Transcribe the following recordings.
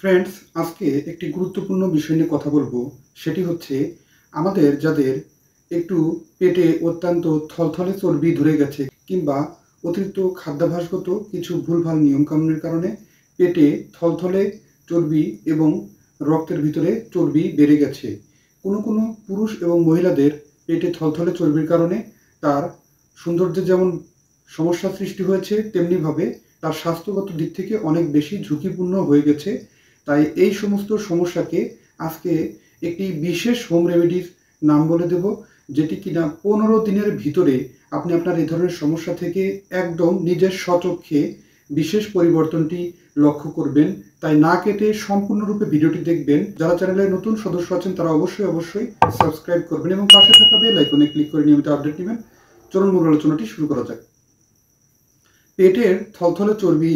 Friends, আজকে একটি গুরুত্বপূর্ণ বিষয় নিয়ে কথা বলবো। সেটি হচ্ছে আমাদের যাদের একটু পেটে অত্যন্ত থলথলে চর্বি ধরে গেছে কিংবা অতিরিক্ত খাদ্যাভ্যাসগত কিছু ভুলভাল নিয়মকানুনের কারণে পেটে থলথলে চর্বি এবং রক্তের ভিতরে চর্বি বেড়ে গেছে। কোনো কোনো পুরুষ এবং মহিলাদের পেটে থলথলে চর্বির কারণে তার সৌন্দর্যে যেমন সমস্যা সৃষ্টি হয়েছে, তেমনিভাবে তার স্বাস্থ্যগত দিক থেকে অনেক বেশি ঝুঁকিপূর্ণ হয়ে গেছে। তাই এই সমস্ত সমস্যাকে আজকে একটি বিশেষ হোম রেমেডির নাম বলে দেব, যেটি কিনা 15 দিনের ভিতরে আপনি আপনার এই ধরনের সমস্যা থেকে একদম নিজের স্বচক্ষে বিশেষ পরিবর্তনটি লক্ষ্য করবেন। তাই না কেটে সম্পূর্ণরূপে ভিডিওটি দেখবেন। যারা চ্যানেলে নতুন সদস্য আছেন তারা অবশ্যই সাবস্ক্রাইব করবেন এবং পাশে থাকা বেল আইকনে ক্লিক করে নিয়মিত আপডেট নেবেন। চলুন মূল আলোচনাটি শুরু করা যাক। পেটের থলথলে চর্বি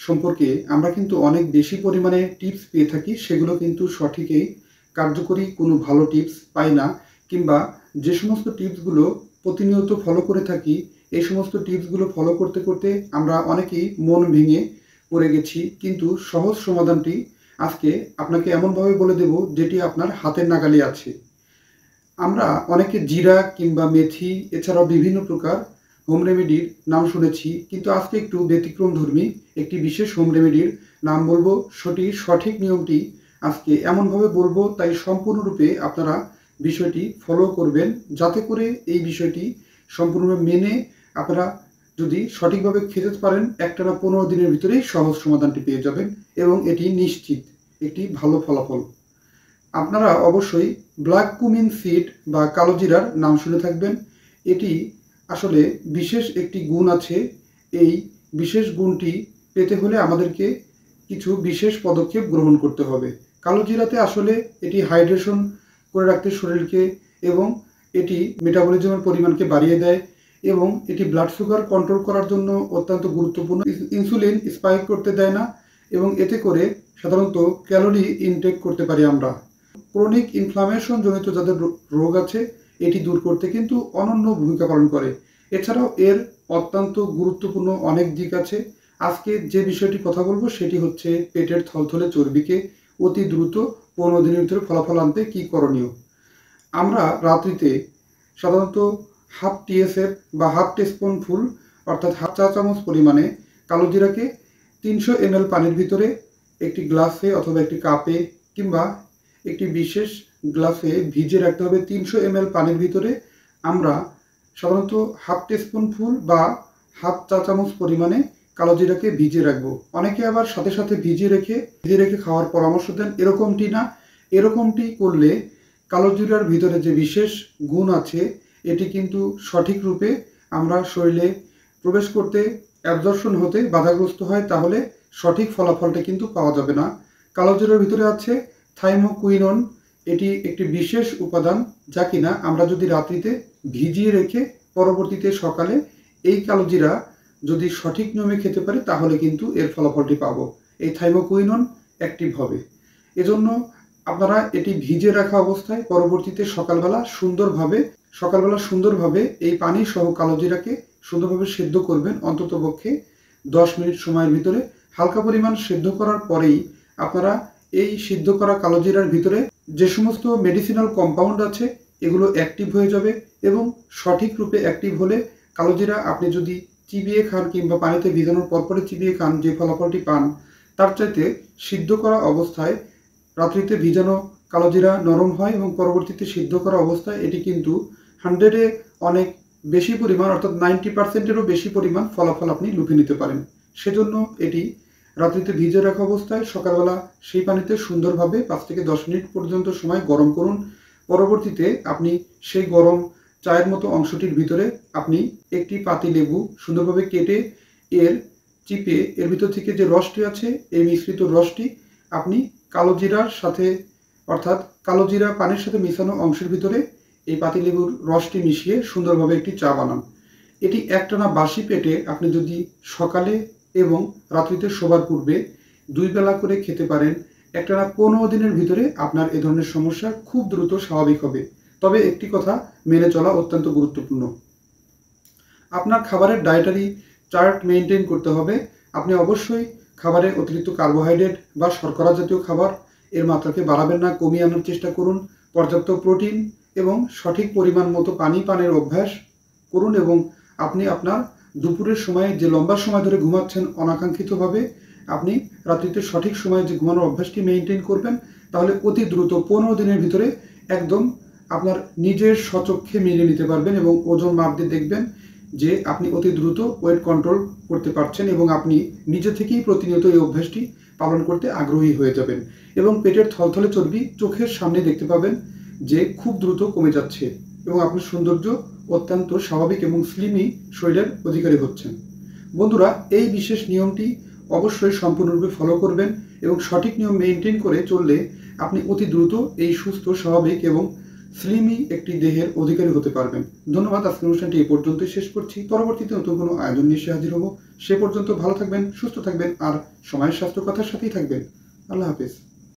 সম্পর্কে আমরা কিন্তু অনেক বেশি পরিমাণে টিপস পেয়ে থাকি, সেগুলো কিন্তু সঠিকই কার্যকরী কোনো ভালো টিপস পাই না, কিংবা যে সমস্ত টিপসগুলো প্রতিনিয়ত ফলো করে থাকি এই সমস্ত টিপসগুলো ফলো করতে করতে আমরা অনেকেই মন ভেঙে পড়ে গেছি। কিন্তু সহজ সমাধানটি আজকে আপনাকে এমনভাবে বলে দেব যেটি আপনার হাতের নাগালে আছে। আমরা অনেকে জিরা কিংবা মেথি এছাড়াও বিভিন্ন প্রকার হোম রেমেডির নাম শুনেছি, কিন্তু আজকে একটু ব্যতিক্রমধর্মী একটি বিশেষ হোম রেমেডির নাম বলবো। সঠিক নিয়মটি আজকে এমনভাবে বলবো, তাই সম্পূর্ণরূপে আপনারা বিষয়টি ফলো করবেন, যাতে করে এই বিষয়টি সম্পূর্ণভাবে মেনে আপনারা যদি সঠিকভাবে খেতে পারেন একটানা 15 দিনের ভিতরেই সহজ সমাধানটি পেয়ে যাবেন এবং এটি নিশ্চিত একটি ভালো ফলাফল। আপনারা অবশ্যই ব্ল্যাক কুমিন সিড বা কালো জিরার নাম শুনে থাকবেন। এটি আসলে বিশেষ একটি গুণ আছে। এই বিশেষ গুণটি পেতে হলে আমাদেরকে কিছু বিশেষ পদক্ষেপ গ্রহণ করতে হবে। কালো জিরাতে আসলে এটি হাইড্রেশন করে রাখতে শরীরকে, এবং এটি মেটাবলিজমের পরিমাণকে বাড়িয়ে দেয়, এবং এটি ব্লাড সুগার কন্ট্রোল করার জন্য অত্যন্ত গুরুত্বপূর্ণ। ইনসুলিন স্পাইক করতে দেয় না, এবং এতে করে সাধারণত ক্যালোরি ইনটেক করতে পারি আমরা। ক্রনিক ইনফ্লামেশন জনিত যাদের রোগ আছে এটি দূর করতে কিন্তু অনন্য ভূমিকা পালন করে। এছাড়াও এর অত্যন্ত গুরুত্বপূর্ণ অনেক দিক আছে। আজকে যে বিষয়টি কথা বলবো সেটি হচ্ছে পেটের থলথলে চর্বিকে অতি দ্রুত 15 দিনের ভিতরে ফলাফল আনতে কি করণীয়। আমরা রাত্রিতে সাধারণত হাফ টিএসএফ বা হাফ টিস্পুন ফুল অর্থাৎ হাফ চা চামচ পরিমাণে কালো জিরাকে 300 ml পানির ভিতরে একটি গ্লাসে অথবা একটি কাপে কিংবা একটি বিশেষ গ্লাসে ভিজিয়ে রাখতে হবে। 300 ml পানির ভিতরে আমরা সাধারণত হাফ টিস্পুন ফুল বা হাফ চা চামচ পরিমাণে কালো জিরাকে ভিজিয়ে রাখবো। অনেকে আবার সাথে সাথে ভিজিয়ে রেখে খাওয়ার পরামর্শ দেন। এরকমটি না, এরকমটি করলে কালো জিরার ভিতরে যে বিশেষ গুণ আছে এটি কিন্তু সঠিক রূপে আমরা শরীরে প্রবেশ করতে, অ্যাবজর্পশন হতে বাধাগ্রস্ত হয়, তাহলে সঠিক ফলাফলটা কিন্তু পাওয়া যাবে না। কালো জিরার ভিতরে আছে থাইমোকুইনন। এটি একটি বিশেষ উপাদান যা কিনা আমরা যদি রাত্রিতে ভিজিয়ে রেখে পরবর্তীতে সকালে এই কালো জিরা যদি সঠিক নিয়মে খেতে পারি তাহলে কিন্তু এর ফলাফলটি পাবো। এই থাইমোকুইনন অ্যাক্টিভ হবে। এজন্য আপনারা এটি ভিজে রাখা অবস্থায় পরবর্তীতে সকালবেলা সুন্দরভাবে এই পানি সহ কালো জিরাকে সুন্দরভাবে সেদ্ধ করবেন অন্ততপক্ষে 10 মিনিট সময়ের ভিতরে। হালকা পরিমাণ সেদ্ধ করার পরেই আপনারা এই সিদ্ধ করা কালো জিরার ভিতরে যে সমস্ত মেডিসিনাল কম্পাউন্ড আছে এগুলো অ্যাক্টিভ হয়ে যাবে, এবং সঠিক রূপে অ্যাক্টিভ হলে কালো জিরা আপনি যদি চিবিয়ে খান কিংবা পানিতে ভিজানোর পরপরে চিবিয়ে খান যে ফলাফলটি পান, তার চাইতে সিদ্ধ করা অবস্থায় রাত্রিতে ভিজানো কালো জিরা নরম হয় এবং পরবর্তীতে সিদ্ধ করা অবস্থায় এটি কিন্তু 100-এ অনেক বেশি পরিমাণ অর্থাৎ 90%-এরও বেশি পরিমাণ ফলাফল আপনি লুফে নিতে পারেন। সেজন্য এটি রাত্রিতে ভিজে রাখা অবস্থায় সকালবেলা সেই পানিতে সুন্দরভাবে 5 থেকে 10 মিনিট পর্যন্ত সময় গরম করুন। পরবর্তীতে আপনি সেই গরম চায়ের মতো অংশটির ভিতরে আপনি একটি পাতি লেবু সুন্দরভাবে কেটে চিপে এর ভিতর থেকে যে রসটি আছে এই মিশ্রিত রসটি আপনি কালো জিরার সাথে অর্থাৎ কালো জিরা পানির সাথে মিশানো অংশের ভিতরে এই পাতিলেবুর রসটি মিশিয়ে সুন্দরভাবে একটি চা বানান। এটি একটানা বাসি পেটে আপনি যদি সকালে এবং রাত্রিতে শোবার পূর্বে 2 বেলা করে খেতে পারেন, একটানা 15 দিনের ভিতরে আপনার এ ধরনের সমস্যা খুব দ্রুত স্বাভাবিক হবে। তবে একটি কথা মেনে চলা অত্যন্ত গুরুত্বপূর্ণ, আপনার খাবারের ডায়েটারি চার্ট মেনটেন করতে হবে। আপনি অবশ্যই খাবারে অতিরিক্ত কার্বোহাইড্রেট বা শর্করা জাতীয় খাবার এর মাত্রাকে বাড়াবেন না, কমিয়ে আনার চেষ্টা করুন। পর্যাপ্ত প্রোটিন এবং সঠিক পরিমাণ মতো পানি পানের অভ্যাস করুন এবং আপনি আপনার দুপুরের সময় যে লম্বা সময় ধরে ঘুমাচ্ছেন অনাকাঙ্ক্ষিতভাবে, আপনি রাত্রিতে সঠিক সময়ে যে ঘুমানোর অভ্যাসটি মেনটেন করবেন, তাহলে অতি দ্রুত 15 দিনের ভিতরে একদম আপনার নিজের স্বচক্ষে মেনে নিতে পারবেন এবং ওজন মাপ দিয়ে দেখবেন যে আপনি অতি দ্রুত ওয়েট কন্ট্রোল করতে পারছেন এবং আপনি নিজে থেকেই প্রতিনিয়ত এই অভ্যাসটি পালন করতে আগ্রহী হয়ে যাবেন এবং পেটের থলথলে চর্বি চোখের সামনে দেখতে পাবেন যে খুব দ্রুত কমে যাচ্ছে এবং আপনার সৌন্দর্য অত্যন্ত স্বাভাবিক এবং স্লিমি শরীরের অধিকারী হচ্ছেন। বন্ধুরা, এই বিশেষ নিয়মটি অবশ্যই সম্পূর্ণরূপে ফলো করবেন এবং সঠিক নিয়ম মেনটেন করে চললে আপনি অতি দ্রুত এই সুস্থ, স্বাভাবিক এবং স্লিমি একটি দেহের অধিকারী হতে পারবেন। ধন্যবাদ। আজকের অনুষ্ঠানটি এই পর্যন্তই শেষ করছি। পরবর্তীতে নতুন কোনো আয়োজন নিয়ে এসে হাজির হব। সে পর্যন্ত ভালো থাকবেন, সুস্থ থাকবেন আর সময়ের স্বাস্থ্য কথার সাথেই থাকবেন। আল্লাহ হাফেজ।